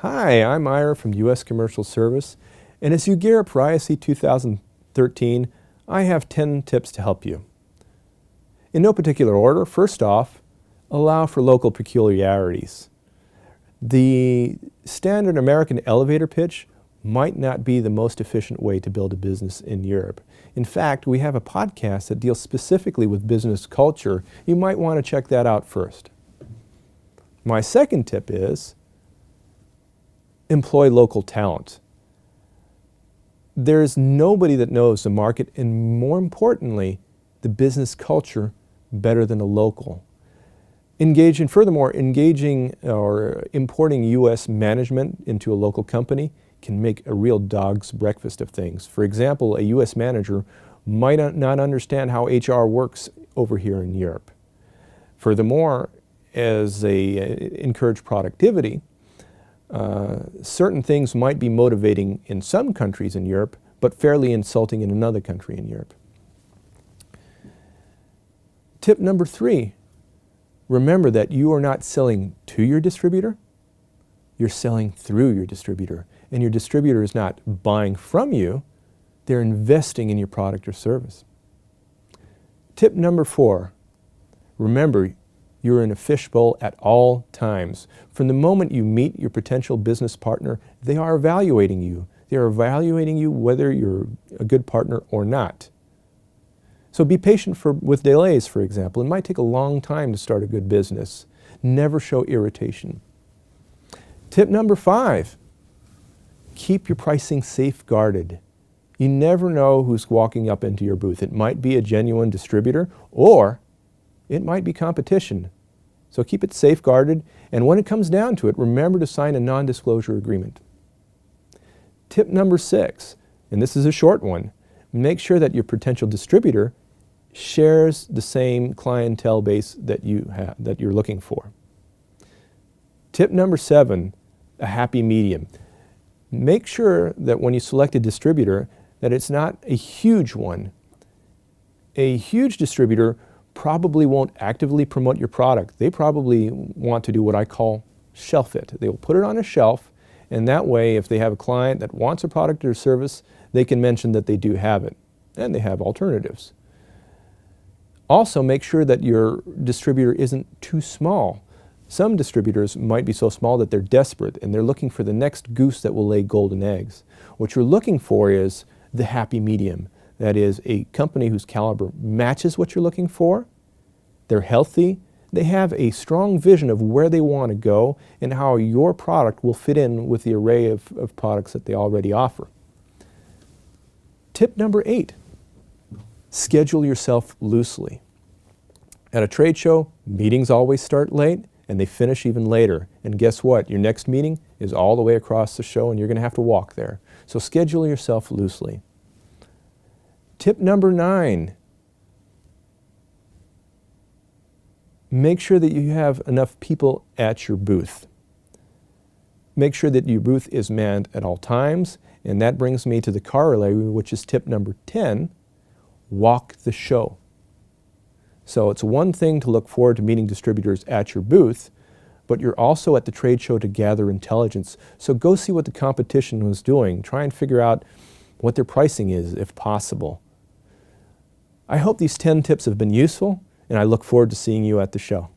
Hi, I'm Ira from U.S. Commercial Service, and as you gear up for ISE 2013, I have 10 tips to help you. In no particular order, first off, allow for local peculiarities. The standard American elevator pitch might not be the most efficient way to build a business in Europe. In fact, we have a podcast that deals specifically with business culture. You might want to check that out first. My second tip is employ local talent. There's nobody that knows the market and, more importantly, the business culture better than a local. Furthermore, engaging or importing U.S. management into a local company can make a real dog's breakfast of things. For example, a U.S. manager might not understand how HR works over here in Europe. Furthermore, as they encourage productivity, certain things might be motivating in some countries in Europe, but fairly insulting in another country in Europe. Tip number 3, remember that you are not selling to your distributor, you're selling through your distributor. And your distributor is not buying from you, they're investing in your product or service. Tip number 4, remember you're in a fishbowl at all times. From the moment you meet your potential business partner, they are evaluating you. They are evaluating you whether you're a good partner or not. So be patient with delays, for example. It might take a long time to start a good business. Never show irritation. Tip number 5, keep your pricing safeguarded. You never know who's walking up into your booth. It might be a genuine distributor or it might be competition. So keep it safeguarded, and when it comes down to it, remember to sign a non-disclosure agreement. Tip number 6, and this is a short one, make sure that your potential distributor shares the same clientele base that you're looking for. Tip number 7, a happy medium. Make sure that when you select a distributor that it's not a huge one. A huge distributor probably won't actively promote your product. They probably want to do what I call shelf it. They will put it on a shelf, and that way if they have a client that wants a product or service, they can mention that they do have it, and they have alternatives. Also, make sure that your distributor isn't too small. Some distributors might be so small that they're desperate and they're looking for the next goose that will lay golden eggs. What you're looking for is the happy medium. That is, a company whose caliber matches what you're looking for. They're healthy. They have a strong vision of where they want to go and how your product will fit in with the array of products that they already offer. Tip number 8, schedule yourself loosely. At a trade show, meetings always start late and they finish even later. And guess what? Your next meeting is all the way across the show and you're going to have to walk there. So schedule yourself loosely. Tip number 9, make sure that you have enough people at your booth. Make sure that your booth is manned at all times, and that brings me to the corollary, which is tip number 10, walk the show. So it's one thing to look forward to meeting distributors at your booth, but you're also at the trade show to gather intelligence. So go see what the competition was doing. Try and figure out what their pricing is, if possible. I hope these 10 tips have been useful, and I look forward to seeing you at the show.